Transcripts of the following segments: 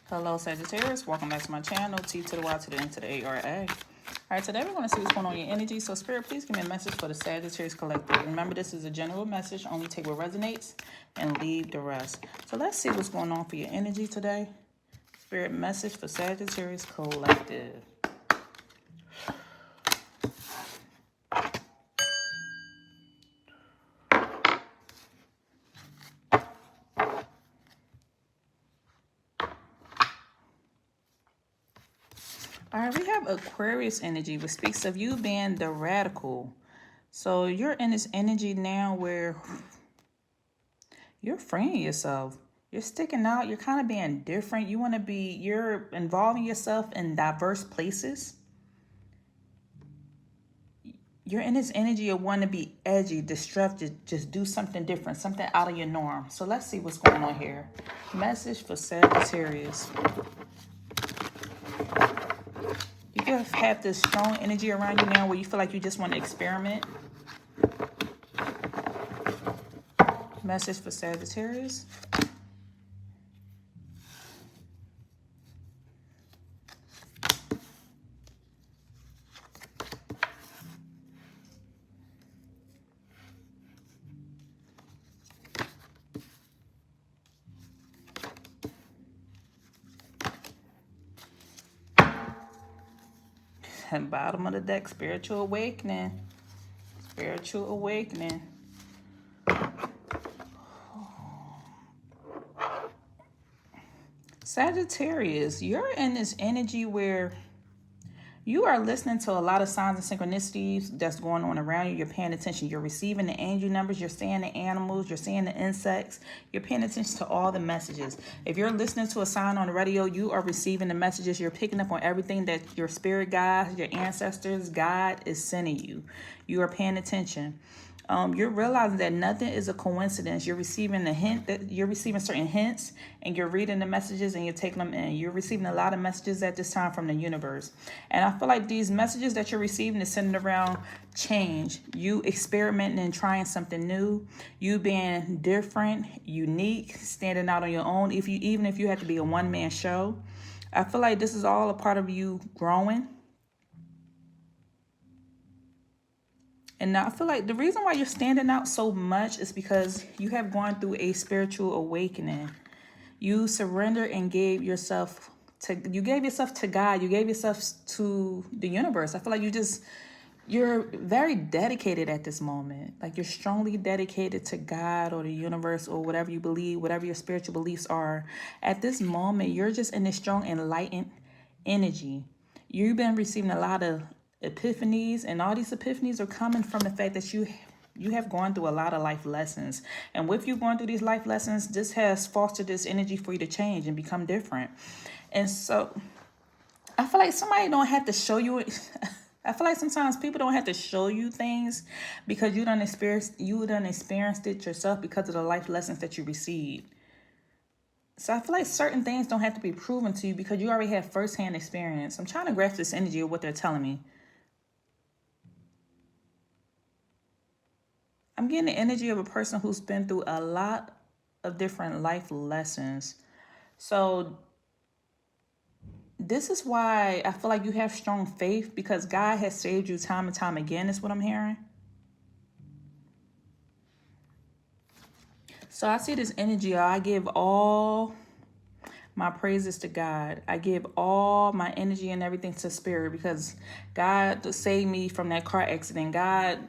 Hello, Sagittarius. Welcome back to my channel. T to the Y to the N to the A-R-A. All right, today we're going to see what's going on in your energy. So, Spirit, please give me a message for the Sagittarius Collective. Remember, this is a general message. Only take what resonates and leave the rest. So, let's see what's going on for your energy today. Spirit message for Sagittarius Collective. All right, we have Aquarius energy, which speaks of you being the radical. So you're in this energy now where you're freeing yourself. You're sticking out. You're kind of being different. You're involving yourself in diverse places. You're in this energy of wanting to be edgy, disruptive, just do something different, something out of your norm. So let's see what's going on here. Message for Sagittarius. You can have this strong energy around you now where you feel like you just want to experiment. Message for Sagittarius. And bottom of the deck, spiritual awakening. Spiritual awakening. Sagittarius, you're in this energy where you are listening to a lot of signs and synchronicities that's going on around you. You're paying attention. You're receiving the angel numbers. You're seeing the animals. You're seeing the insects. You're paying attention to all the messages. If you're listening to a sign on the radio, you are receiving the messages. You're picking up on everything that your spirit guides, your ancestors, God is sending you. You are paying attention. You're realizing that nothing is a coincidence. You're receiving certain hints, and you're reading the messages and you're taking them in. You're receiving a lot of messages at this time from the universe. And I feel like these messages that you're receiving is centered around change. You experimenting and trying something new. You being different, unique, standing out on your own. Even if you have to be a one-man show. I feel like this is all a part of you growing. And now I feel like the reason why you're standing out so much is because you have gone through a spiritual awakening. You surrendered and gave yourself to God. You gave yourself to the universe. I feel like you're very dedicated at this moment. Like you're strongly dedicated to God or the universe or whatever you believe, whatever your spiritual beliefs are. At this moment, you're just in this strong, enlightened energy. You've been receiving a lot of epiphanies, and all these epiphanies are coming from the fact that you have gone through a lot of life lessons. And with you going through these life lessons, this has fostered this energy for you to change and become different. And so I feel like somebody don't have to show you it. I feel like sometimes people don't have to show you things because you done experienced it yourself because of the life lessons that you received. So I feel like certain things don't have to be proven to you because you already have firsthand experience. I'm trying to grasp this energy of what they're telling me. I'm getting the energy of a person who's been through a lot of different life lessons. So this is why I feel like you have strong faith, because God has saved you time and time again, is what I'm hearing. So I see this energy. I give all my praises to God. I give all my energy and everything to Spirit, because God saved me from that car accident. God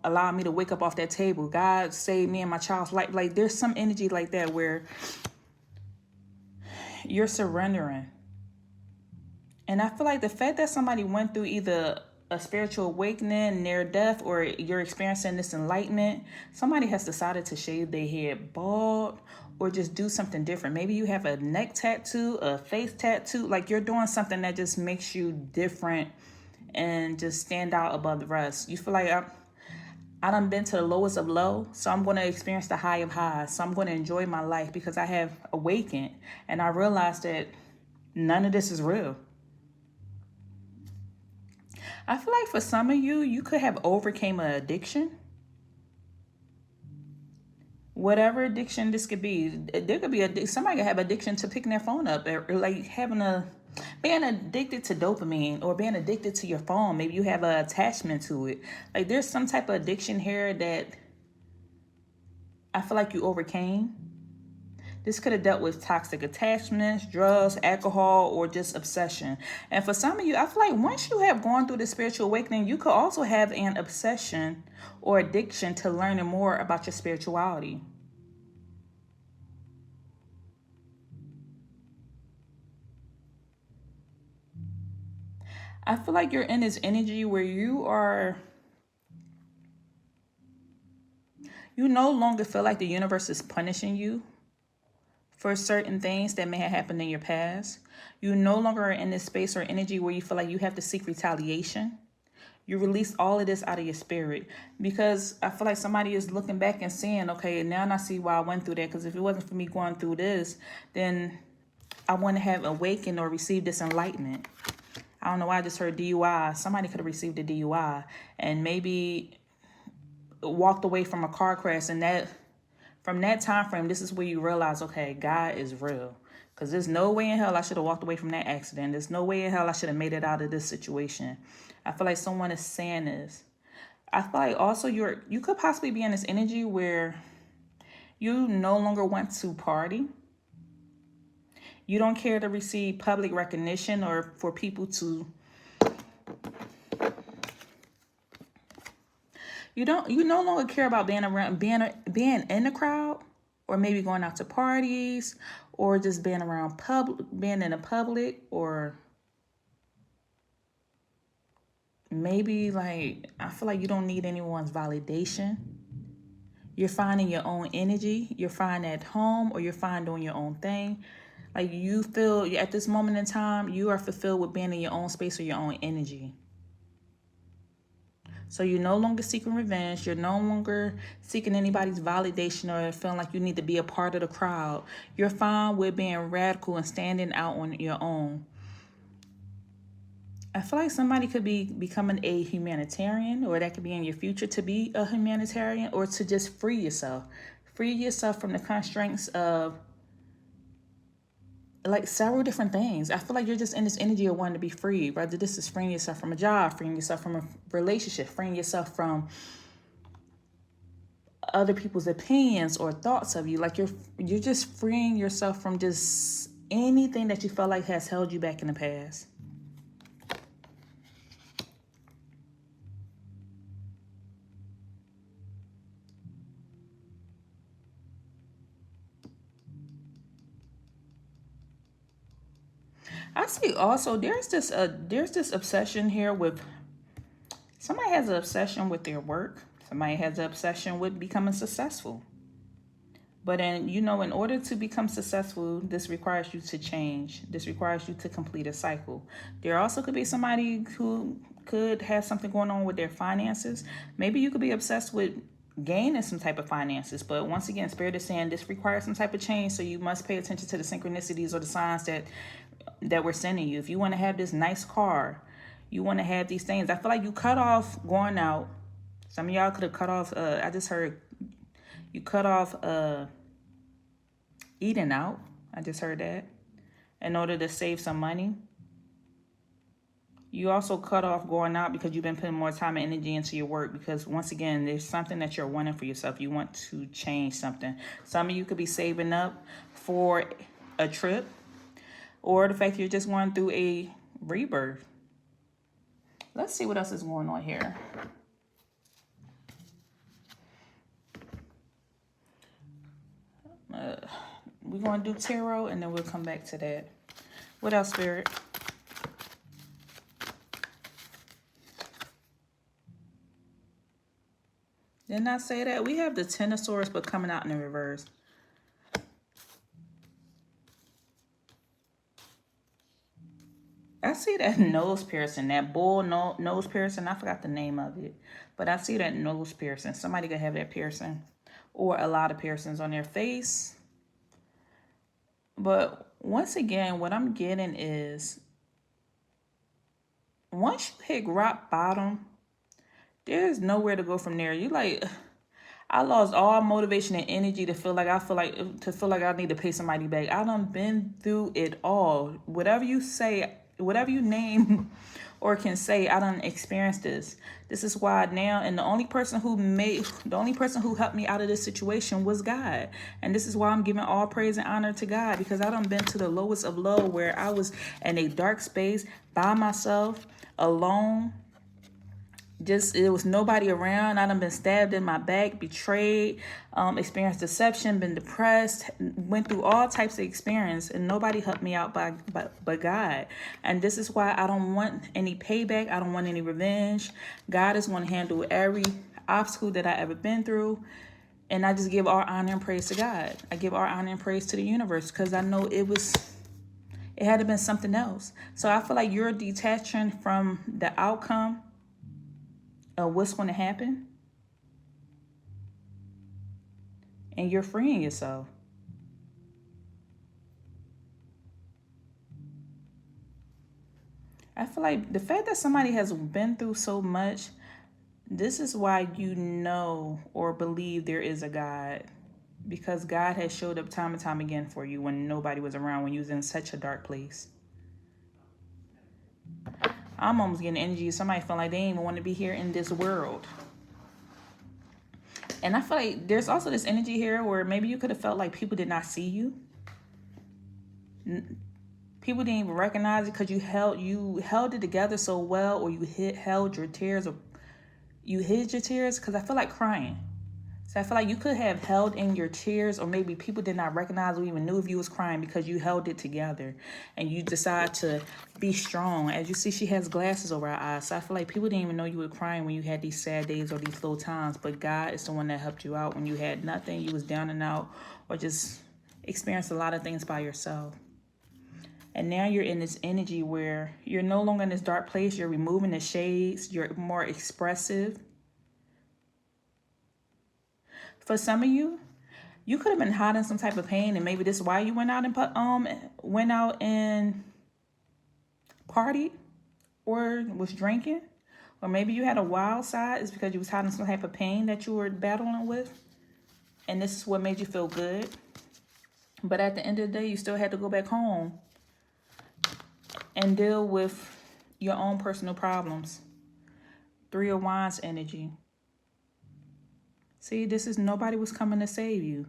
allowed me to wake up off that table. God saved me and my child's life. Like there's some energy like that where you're surrendering. And I feel like the fact that somebody went through either a spiritual awakening, near death, or you're experiencing this enlightenment, somebody has decided to shave their head bald or just do something different. Maybe you have a neck tattoo, a face tattoo, like you're doing something that just makes you different and just stand out above the rest. You feel like I done been to the lowest of low, so I'm going to experience the high of highs. So I'm going to enjoy my life because I have awakened and I realized that none of this is real. I feel like for some of you, you could have overcame an addiction. whatever addiction this could be. There could be somebody could have addiction to picking their phone up, or like being addicted to dopamine, or being addicted to your phone. Maybe you have an attachment to it. Like there's some type of addiction here that I feel like you overcame. This could have dealt with toxic attachments, drugs, alcohol, or just obsession. And for some of you, I feel like once you have gone through the spiritual awakening, you could also have an obsession or addiction to learning more about your spirituality. I feel like you're in this energy where you no longer feel like the universe is punishing you for certain things that may have happened in your past. You no longer are in this space or energy where you feel like you have to seek retaliation. You release all of this out of your spirit, because I feel like somebody is looking back and saying, okay, now I see why I went through that, because if it wasn't for me going through this, then I wouldn't have awakened or received this enlightenment. I don't know why I just heard DUI. Somebody could have received a DUI and maybe walked away from a car crash, and from that time frame, this is where you realize, okay, God is real. Because there's no way in hell I should have walked away from that accident. There's no way in hell I should have made it out of this situation. I feel like someone is saying this. I feel like also you could possibly be in this energy where you no longer want to party. You don't care to receive public recognition or for people to... You no longer care about being in the crowd, or maybe going out to parties, or just being in the public, or maybe like I feel like you don't need anyone's validation. You're finding your own energy. You're fine at home, or you're fine doing your own thing. Like you feel at this moment in time, you are fulfilled with being in your own space or your own energy. So you're no longer seeking revenge. You're no longer seeking anybody's validation or feeling like you need to be a part of the crowd. You're fine with being radical and standing out on your own. I feel like somebody could be becoming a humanitarian, or that could be in your future to be a humanitarian, or to just free yourself. Free yourself from the constraints of like several different things. I feel like you're just in this energy of wanting to be free. Whether this is freeing yourself from a job, freeing yourself from a relationship, freeing yourself from other people's opinions or thoughts of you. Like you're just freeing yourself from just anything that you felt like has held you back in the past. I see also there's this obsession here with somebody has an obsession with their work. Somebody has an obsession with becoming successful. But in order to become successful, this requires you to change. This requires you to complete a cycle. There also could be somebody who could have something going on with their finances. Maybe you could be obsessed with gaining some type of finances. But once again, Spirit is saying this requires some type of change. So you must pay attention to the synchronicities or the signs that we're sending you. If you want to have this nice car, you want to have these things. I feel like you cut off going out. Some of y'all could have cut off, I just heard you cut off eating out. I just heard that. In order to save some money. You also cut off going out because you've been putting more time and energy into your work. Because once again, there's something that you're wanting for yourself. You want to change something. Some of you could be saving up for a trip. Or the fact you're just going through a rebirth. Let's see what else is going on here. We're going to do tarot, and then we'll come back to that. What else, Spirit? Didn't I say that? We have the Ten of Swords, but coming out in the reverse. I see that nose piercing, that bull nose piercing. I forgot the name of it. But I see that nose piercing. Somebody could have that piercing. Or a lot of piercings on their face. But once again, what I'm getting is, once you hit rock bottom, there's nowhere to go from there. You like, I lost all motivation and energy to feel like I need to pay somebody back. I done been through it all. Whatever you say, whatever you name or can say, I done experienced this. This is why now, and the only person who helped me out of this situation was God. And this is why I'm giving all praise and honor to God, because I done been to the lowest of low, where I was in a dark space by myself, alone. Just, it was nobody around. I done been stabbed in my back, betrayed, experienced deception, been depressed, went through all types of experience, and nobody helped me out but God. And this is why I don't want any payback. I don't want any revenge. God is going to handle every obstacle that I ever been through. And I just give all honor and praise to God. I give all honor and praise to the universe, because I know it had to been something else. So I feel like you're detaching from the outcome of what's going to happen, and you're freeing yourself. I feel like the fact that somebody has been through so much, this is why you know or believe there is a God, because God has showed up time and time again for you when nobody was around, when you was in such a dark place. I'm almost getting energy of somebody feeling like they didn't even want to be here in this world. And I feel like there's also this energy here where maybe you could have felt like people did not see you. People didn't even recognize it because you held it together so well, or you held your tears, or you hid your tears. Because I feel like crying. So I feel like you could have held in your tears, or maybe people did not recognize or even knew if you was crying because you held it together and you decide to be strong. As you see, she has glasses over her eyes. So I feel like people didn't even know you were crying when you had these sad days or these low times. But God is the one that helped you out when you had nothing, you was down and out, or just experienced a lot of things by yourself. And now you're in this energy where you're no longer in this dark place. You're removing the shades. You're more expressive. For some of you, you could have been hiding some type of pain, and maybe this is why you went out and partied or was drinking, or maybe you had a wild side. It's because you was hiding some type of pain that you were battling with, and this is what made you feel good. But at the end of the day, you still had to go back home and deal with your own personal problems. 3 of Wands energy. See, this is nobody was coming to save you.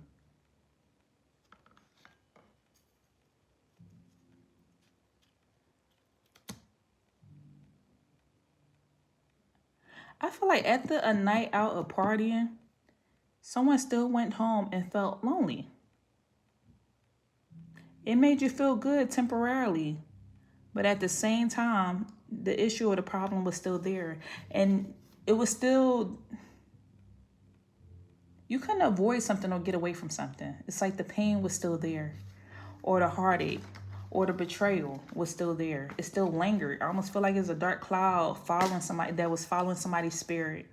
I feel like after a night out of partying, someone still went home and felt lonely. It made you feel good temporarily, but at the same time, the issue or the problem was still there. And it was still, you couldn't avoid something or get away from something. It's like the pain was still there, or the heartache, or the betrayal was still there. It still lingered. I almost feel like it's a dark cloud following somebody's spirit.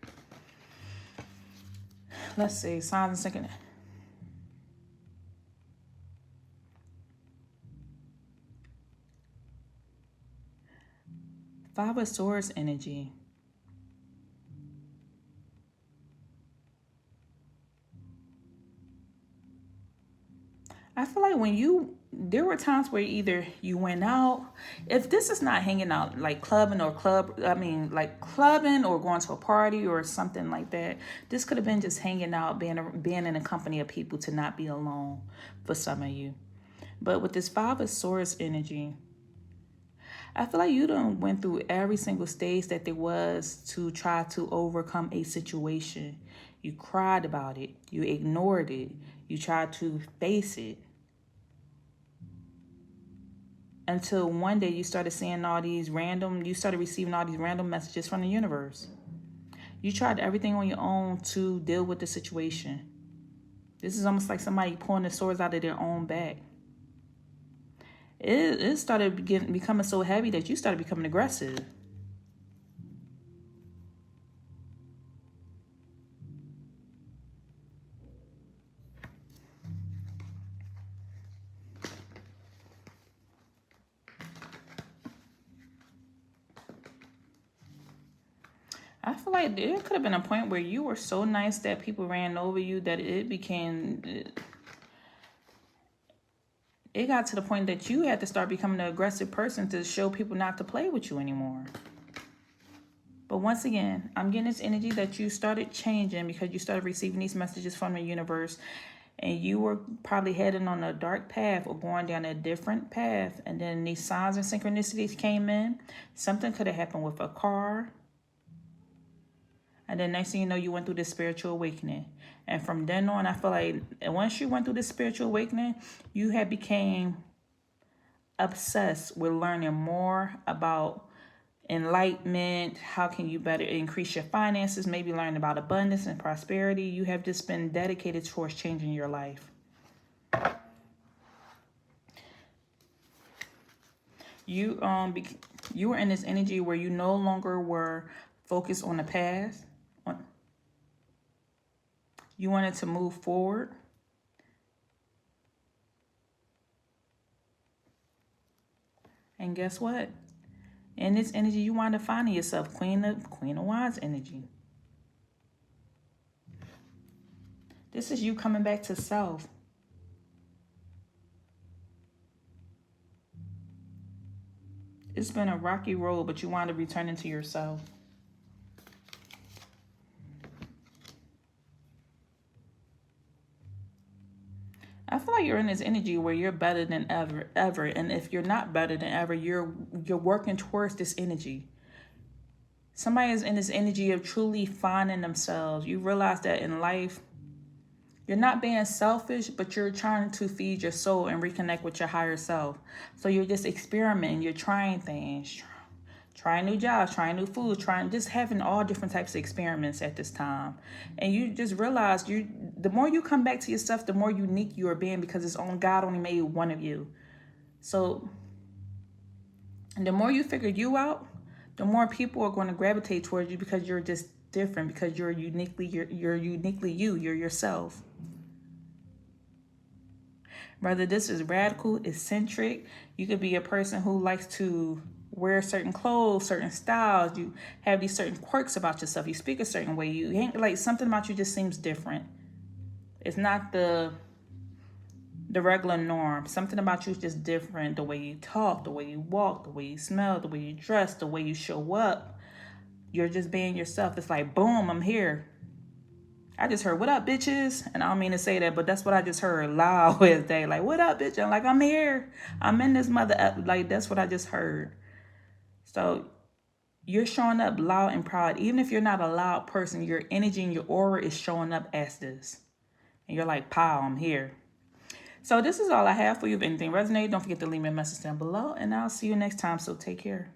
Let's see, signs and second. 5 of Swords energy. I feel like there were times where either you went out, if this is not hanging out, like clubbing or clubbing or going to a party or something like that. This could have been just hanging out, being in a company of people, to not be alone for some of you. But with this 5 of Swords energy, I feel like you done went through every single stage that there was to try to overcome a situation. You cried about it. You ignored it. You tried to face it. Until one day you started receiving all these random messages from the universe. You tried everything on your own to deal with the situation. This is almost like somebody pulling the swords out of their own back. It started becoming so heavy that you started becoming aggressive. I feel like there could have been a point where you were so nice that people ran over you that it got to the point that you had to start becoming an aggressive person to show people not to play with you anymore. But once again, I'm getting this energy that you started changing because you started receiving these messages from the universe, and you were probably heading on a dark path or going down a different path. And then these signs and synchronicities came in. Something could have happened with a car. And then next thing you know, you went through this spiritual awakening. And from then on, I feel like once you went through this spiritual awakening, you had became obsessed with learning more about enlightenment. How can you better increase your finances? Maybe learn about abundance and prosperity. You have just been dedicated towards changing your life. You were in this energy where you no longer were focused on the past. You wanted to move forward. And guess what? In this energy, you wind up finding yourself Queen of Wands energy. This is you coming back to self. It's been a rocky road, but you wind up returning to yourself. I feel like you're in this energy where you're better than ever. And if you're not better than ever, you're working towards this energy. Somebody is in this energy of truly finding themselves. You realize that in life, you're not being selfish, but you're trying to feed your soul and reconnect with your higher self. So you're just experimenting. You're trying things, trying new jobs, trying new food, just having all different types of experiments at this time. And you just realize the more you come back to yourself, the more unique you are being, because God only made one of you. So the more you figure you out, the more people are going to gravitate towards you, because you're just different, because you're uniquely you, you're yourself. Whether this is radical, eccentric, you could be a person who likes to wear certain clothes, certain styles. You have these certain quirks about yourself. You speak a certain way. You ain't like something about you just seems different. It's not the regular norm. Something about you is just different. The way you talk, the way you walk, the way you smell, the way you dress, the way you show up. You're just being yourself. It's like, boom, I'm here. I just heard, what up, bitches? And I don't mean to say that, but that's what I just heard loud as day. Like, what up, bitch? I'm like, I'm here. I'm in this mother. Like, that's what I just heard. So you're showing up loud and proud. Even if you're not a loud person, your energy and your aura is showing up as this. And you're like, pow, I'm here. So this is all I have for you. If anything resonated, don't forget to leave me a message down below. And I'll see you next time. So take care.